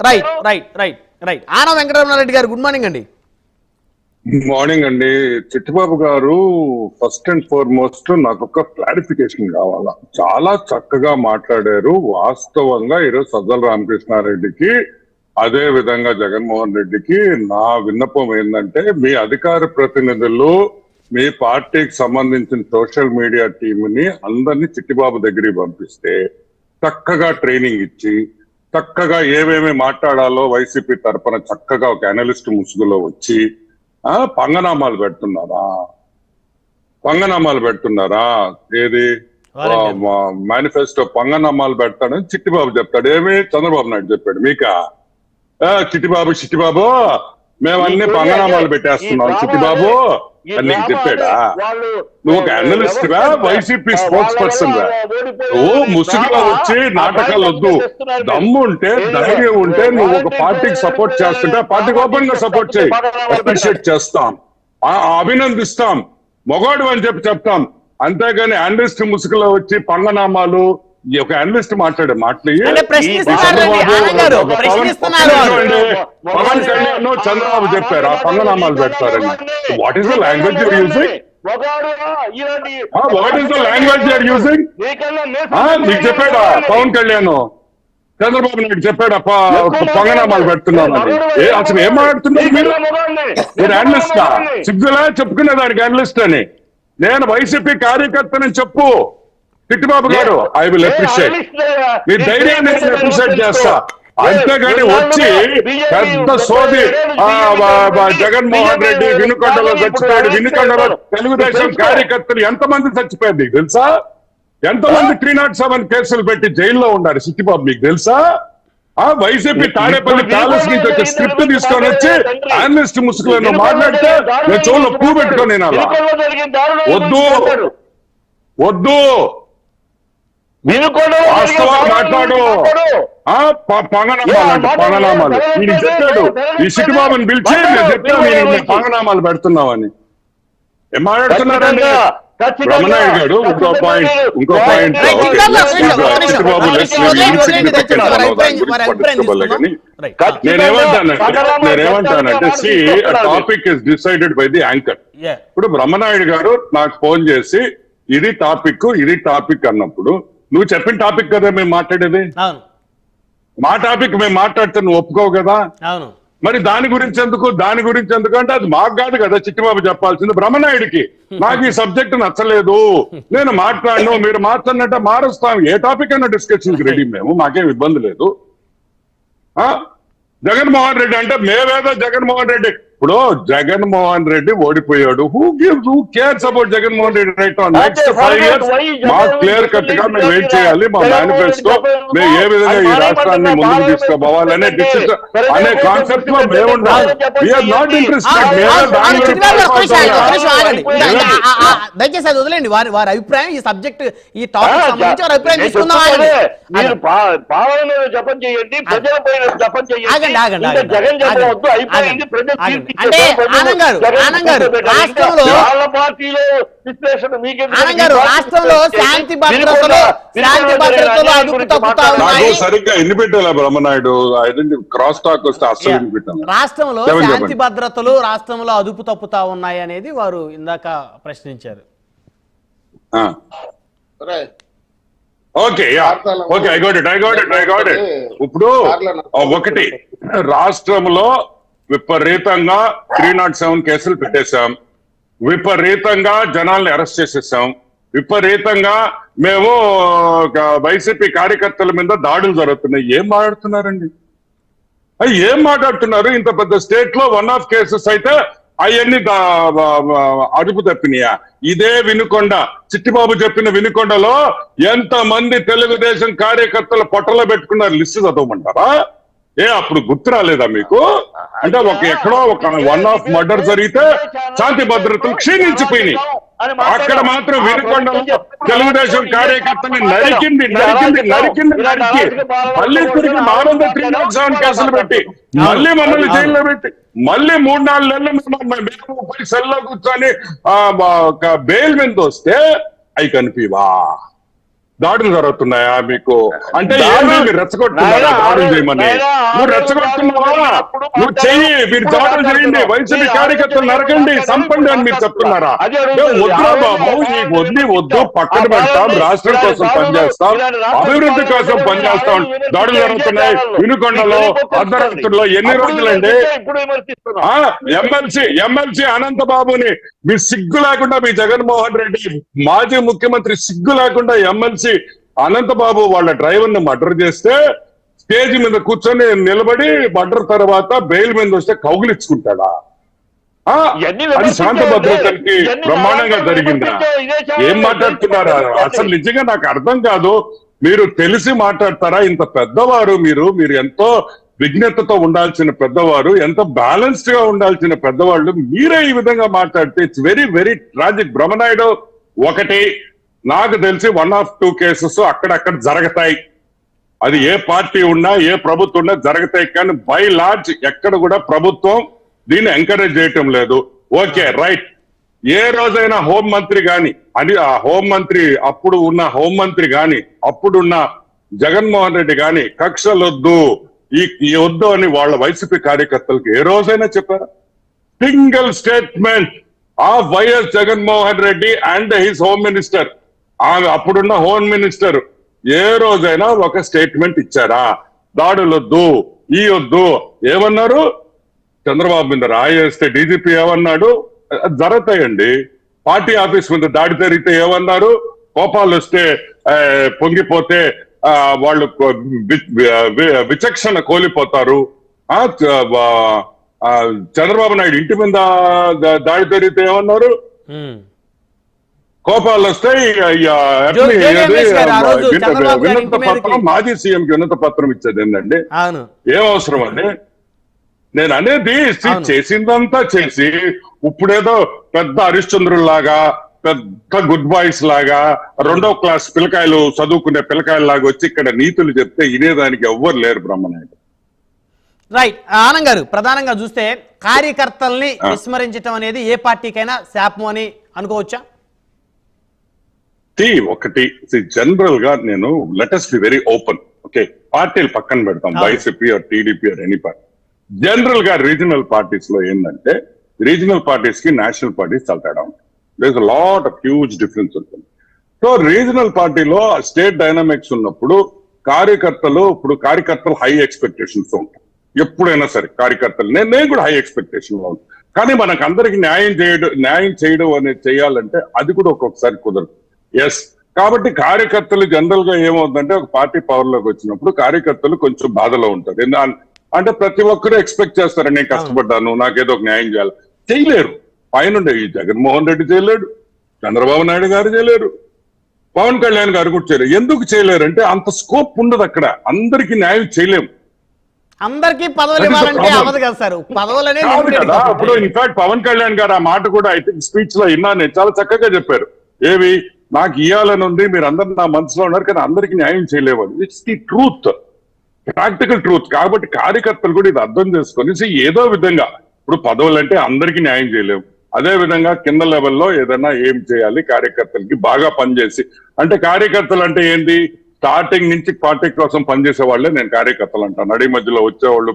Right right right right Anam Venkataramanareddy గారు good morning అండి. Morning అండి. చిట్టిబాబు గారు, ఫస్ట్ అండ్ ఫార్మోస్ట్ నాకు ఒక క్లారిఫికేషన్ కావాలా. చాలా చక్కగా మాట్లాడారు. వాస్తవంగా ఈరోజు సజ్జల రామకృష్ణారెడ్డికి అదే విధంగా జగన్మోహన్ రెడ్డికి నా విన్నపం ఏంటంటే, మీ అధికార ప్రతినిధులు మీ పార్టీకి సంబంధించిన సోషల్ మీడియా టీంని అందరినీ చిట్టిబాబు దగ్గరికి పంపిస్తే చక్కగా ట్రైనింగ్ ఇచ్చి చక్కగా ఏమేమి మాట్లాడాలో వైసీపీ తరఫున చక్కగా ఒక అనలిస్ట్ ముసుగులో వచ్చి పంగనామాలు పెడుతున్నారా ఏది మేనిఫెస్టో పంగనామాలు పెడతాడని చిట్టిబాబు చెప్తాడు. ఏమి చంద్రబాబు నాయుడు చెప్పాడు మీకా? చిట్టిబాబు మేమన్నీ పంగనామాలు పెట్టేస్తున్నాం చిట్టిబాబు అని నీకు చెప్పాడా? నువ్వు ఒక అనలిస్ట్ గా, వైసీపీ స్పోర్ట్స్ పర్సన్ గా, నువ్వు ముసుగులో వచ్చి నాటకాలు వద్దు. దమ్ము ఉంటే, ధైర్యం ఉంటే నువ్వు ఒక పార్టీకి సపోర్ట్ చేస్తుంటే పార్టీకి ఓపెన్ గా సపోర్ట్ చేయి. అప్రిషియేట్ చేస్తాం, అభినందిస్తాం, మొగాడు అని చెప్పి చెప్తాం. అంతేగాని అనలిస్ట్ ముసుగులో వచ్చి పంగనామాలు, ఒక అనలిస్ట్ మాట్లాడే మాటలు పవన్ కళ్యాణ్ చంద్రబాబు చెప్పారు ఆ పంగనామాలు పెడతారని. What is the language you're using? What is the language you're using? మీకు చెప్పాడా పవన్ కళ్యాణ్? చంద్రబాబు నాయుడు చెప్పాడా పంగనామాలు పెడుతున్నాను అని? అసలు ఏం మాట్లాడుతున్నారు మీరు? అనలిస్టా? సిగ్గులా చెప్పుకునే దానికి అనలిస్ట్ అని? నేను వైసీపీ కార్యకర్తని చెప్పు చిట్టిబాబు గారు, ఐ విల్ అప్రిషియేట్. మీ ధైర్యాన్ని అప్రిషియేట్ చేస్తా. అంతేగాని వచ్చి పెద్ద సోది జగన్మోహన్ రెడ్డి వినుకొండలో చచ్చిపోయాడు. వినుకొండలో తెలుగుదేశం కార్యకర్తలు ఎంతమంది చచ్చిపోయింది తెలుసా? ఎంతమంది 307 కేసులు పెట్టి జైల్లో ఉన్నారు చిట్టిబాబు మీకు తెలుసా? వైసీపీ తాడేపల్లి ప్యాలెస్ నుంచి వచ్చే స్క్రిప్ట్ తీసుకొని వచ్చి అనలిస్ట్ ముసుగులను మాట్లాడితే నేను చెవుల్లో పువ్వు పెట్టుకొని నేను వద్దు వాస్తవాలు మాట్లాడు. పంగనామాలు నేను చెప్పాడు. ఈ చిట్టిబాబుని పిలిచి నేను చెప్పాను నేను పంగనామాలు పెడుతున్నామని. ఏం మాట్లాడుతున్నారండి రమణాయుడు గారు? ఇంకో పాయింట్ నేనేమంటానంటే see topic is decided by the anchor. ఇప్పుడు రమణాయుడు గారు నాకు ఫోన్ చేసి ఇది టాపిక్ అన్నప్పుడు నువ్వు చెప్పిన టాపిక్ కదా మేము మాట్లాడేది. మా టాపిక్ మేము మాట్లాడితే నువ్వు ఒప్పుకోవు కదా. మరి దాని గురించి ఎందుకు అంటే అది మాకు కాదు కదా చిట్టిబాబు చెప్పాల్సింది, బ్రహ్మనాయుడికి. నాకు ఈ సబ్జెక్ట్ నచ్చలేదు, నేను మాట్లాడను, మీరు మాట్లాడినట్టే మారుస్తాం. ఏ టాపిక్ అయినా డిస్కషన్కి రెడీ మేము, మాకేం ఇబ్బంది లేదు. జగన్మోహన్ రెడ్డి అంటే మేమేదో జగన్మోహన్ రెడ్డి. ఇప్పుడు జగన్మోహన్ రెడ్డి ఓడిపోయాడు. Who cares about Jaganmohan Reddy right on next 5 years మాకు క్లియర్ కట్ గా మేము వెయిట్ చేయాలి. మా మేనిఫెస్టో మేము ఏ విధంగా ఈ రాష్ట్రాన్ని ముందుకు తీసుకోపోవాలనే డిసిషన్ అనే కాన్సెప్ట్ లో మేము నాట్ ఇంట్రెస్టెడ్. దయచేసి అది వదిలేండి. వారి అభిప్రాయం ఈ సబ్జెక్ట్ ఈ టాపిక్ సంబంధించి వారి అభిప్రాయం తీసుకుందాం. జపం చేయండి, ప్రజలపై జపం చేయండి. అంటే ఆనంద్ గారు రాష్ట్రంలో రాష్ట్రంలో శాంతి భద్రతలు అదుపు తప్పుతా ఉన్నాయి. సరిగ్గా ఎన్ని పెట్టాలా బ్రహ్మనాయుడు? క్రాస్ టాక్ వస్తే అసలు రాష్ట్రంలో శాంతి భద్రతలు రాష్ట్రంలో అదుపు తప్పుతా ఉన్నాయి అనేది వారు ఇందాక ప్రశ్నించారు. Okay I got it. ఇప్పుడు ఒకటి, రాష్ట్రంలో విపరీతంగా 307 కేసులు పెట్టేశాం, విపరీతంగా జనాల్ని అరెస్ట్ చేసేసాం, విపరీతంగా మేము వైసీపీ కార్యకర్తల మీద దాడులు జరుగుతున్నాయి. ఏం మాట్లాడుతున్నారు? ఇంత పెద్ద స్టేట్ లో 1 ఆఫ్ కేసెస్ అయితే అవన్నీ అదుపు తప్పినాయా? ఇదే వినుకొండ, చిట్టిబాబు చెప్పిన వినుకొండలో ఎంతమంది తెలుగుదేశం కార్యకర్తల పొట్టలో పెట్టుకున్నారు లిస్టు చదవమంటారా? అప్పుడు గుర్తు రాలేదా మీకు? అంటే ఎక్కడో ఒక 1 ఆఫ్ మర్డర్ జరిగితే శాంతి భద్రతలు క్షీణించిపోయినాయి. అక్కడ మాత్రం వినుకొండలో తెలుగుదేశం కార్యకర్తని నరికి మళ్ళీ తిరిగి 307 కేసులు పెట్టి మళ్ళీ మమ్మల్ని జైల్లో పెట్టి మళ్ళీ 3-4 నెలలు సెల్లో కూర్చొని బెయిల్ మీద వస్తే అవి కనిపివా? దాడులు జరుగుతున్నాయా మీకు? అంటే ఏంటి మీరు రెచ్చగొట్టున్నారా దాడులు చేయమని? నువ్వు రెచ్చగొట్టున్నావా? నువ్వు చెయ్యి, మీరు దాడులు చేయండి, వైసీపీ కార్యకర్తలు నరకండి, చంపండి అని మీరు చెప్తున్నారా? వద్దురా బాబు, నీకు వద్దు, పక్కన పెడతాం, రాష్ట్రం కోసం పనిచేస్తాం, అభివృద్ధి కోసం పనిచేస్తాం. దాడులు జరుగుతున్నాయి వినుకొండలో, అర్ధరాత్రుల్లో. ఎన్ని రోజులండి? ఎమ్మెల్సీ అనంతబాబుని మీ సిగ్గు లేకుండా, మీ జగన్మోహన్ రెడ్డి మాజీ ముఖ్యమంత్రి సిగ్గు లేకుండా ఎమ్మెల్సీ అనంతబాబు వాళ్ళ డ్రైవర్ ని మర్డర్ చేస్తే స్టేజ్ మీద కూర్చొని నిలబడి మర్డర్ తర్వాత బెయిల్ మీద వస్తే కౌగులిచ్చుకుంటాడా? అది శాంత భద్రతకి బ్రహ్మాండంగా జరిగిందా? ఏం మాట్లాడుతున్నారా? అసలు నిజంగా నాకు అర్థం కాదు. మీరు తెలిసి మాట్లాడతారా? ఇంత పెద్దవారు మీరు ఎంతో విజ్ఞతతో ఉండాల్సిన పెద్దవారు, ఎంతో బ్యాలెన్స్డ్ గా ఉండాల్సిన పెద్దవాళ్ళు, మీరే ఈ విధంగా మాట్లాడితే it's very very tragic. Brahmanaidu ఒకటి, నాకు తెలిసి 1 or 2 కేసెస్ అక్కడక్కడ జరుగుతాయి. అది ఏ పార్టీ ఉన్నా, ఏ ప్రభుత్వం ఉన్నా జరుగుతాయి. కానీ బై లార్జ్ ఎక్కడ కూడా ప్రభుత్వం దీన్ని ఎంకరేజ్ చేయటం లేదు. Okay, right. ఏ రోజైనా హోంమంత్రి గాని, అది ఆ హోంమంత్రి అప్పుడు ఉన్న హోంమంత్రి గాని, అప్పుడున్న జగన్మోహన్ రెడ్డి గాని కక్షలొద్దు, ఈ వద్దు అని వాళ్ళ వైసీపీ కార్యకర్తలకు ఏ రోజైనా చెప్పారా? Single statement of YS Jaganmohan Reddy and his home minister, అప్పుడున్న హోమ్ మినిస్టర్ ఏ రోజైనా ఒక స్టేట్మెంట్ ఇచ్చారా? దాడులొద్దు, ఈ వద్దు ఏమన్నారు? చంద్రబాబు మీద రాయేస్తే డీజీపీ ఏమన్నాడు? జరుగుతాయండి. పార్టీ ఆఫీస్ మీద దాడి జరిగితే ఏమన్నారు? కోపాలు వస్తే పొంగిపోతే వాళ్ళు విచక్షణ కోల్పోతారు. చంద్రబాబు నాయుడు ఇంటి మీద దాడి జరిగితే ఏమన్నారు? కోపాలు వస్తాయి. వినత పత్రం, మాజీ సీఎంకి వినత పత్రం ఇచ్చేది ఏంటండి? ఏం అవసరం అండి? నేను అనేది చేసిందంతా చేసి ఇప్పుడేదో పెద్ద హరిశ్చంద్రుల్లాగా, పెద్ద గుడ్ బాయ్స్ లాగా, 2వ క్లాస్ పిల్లకాయలు చదువుకునే పిల్లకాయల లాగా వచ్చి ఇక్కడ నీతులు చెప్తే వినేదానికి ఎవ్వరు లేరు బ్రహ్మనాయుడు. రైట్. ఆనంద్ గారు, ప్రధానంగా చూస్తే కార్యకర్తల్ని విస్మరించడం అనేది ఏ పార్టీకైనా శాపం అని అనుకోవచ్చా? ఒకటి జనరల్ గా నేను let us be very open. Okay, పార్టీలు పక్కన పెడతాం, YCP or TDP or any party. General గా రీజనల్ పార్టీస్ లో ఏంటంటే, రీజనల్ పార్టీస్ కి నేషనల్ పార్టీస్ చాలా తేడా ఉంటుంది. There is a lot of huge difference ఉంటుంది. సో రీజనల్ పార్టీలో స్టేట్ డైనామిక్స్ ఉన్నప్పుడు కార్యకర్తలు హై ఎక్స్పెక్టేషన్స్ ఉంటాయి ఎప్పుడైనా సరే. కార్యకర్తలు నేను కూడా హై ఎక్స్పెక్టేషన్ లో ఉంటాను. కానీ మనకు అందరికి న్యాయం చేయడం అనేది చేయాలంటే అది కూడా ఒక్కొక్కసారి కుదరదు. ఎస్, కాబట్టి కార్యకర్తలు జనరల్ గా ఏమవుతుందంటే, ఒక పార్టీ పవర్ లోకి వచ్చినప్పుడు కార్యకర్తలు కొంచెం బాధలో ఉంటారు. అంటే ప్రతి ఒక్కరూ ఎక్స్పెక్ట్ చేస్తారు, నేను కష్టపడ్డాను, నాకేదో ఒక న్యాయం చేయాలి. చేయలేరు. పైన ఈ జగన్మోహన్ రెడ్డి చేయలేడు, చంద్రబాబు నాయుడు గారు చేయలేరు, పవన్ కళ్యాణ్ గారు కూడా చేయలేరు. ఎందుకు చేయలేరు అంటే అంత స్కోప్ ఉండదు అక్కడ. అందరికి న్యాయం చేయలేము. అందరికీ పదవులు ఇవ్వాలంటే అవ్వదు కదా సార్, పదవులనే కదా. ఇప్పుడు ఇన్ఫాక్ట్ పవన్ కళ్యాణ్ గారు ఆ మాట కూడా ఐ థింక్ స్పీచ్ లో విన్నాను, చాలా చక్కగా చెప్పారు. ఏవి నాకు ఇవ్వాలని ఉంది, మీరు అందరు నా మనసులో ఉన్నారు, కానీ అందరికి న్యాయం చేయలేవు. It's the truth, practical truth. కాబట్టి కార్యకర్తలు కూడా ఇది అర్థం చేసుకొని ఏదో విధంగా, ఇప్పుడు పదవులు అంటే అందరికీ న్యాయం చేయలేము, అదే విధంగా కింద లెవెల్లో ఏదైనా ఏం చేయాలి, కార్యకర్తలకి బాగా పనిచేసి. అంటే కార్యకర్తలు అంటే ఏంటి? స్టార్టింగ్ నుంచి పార్టీ కోసం పనిచేసే వాళ్ళే నేను కార్యకర్తలు అంటాను. నడి మధ్యలో వచ్చేవాళ్ళు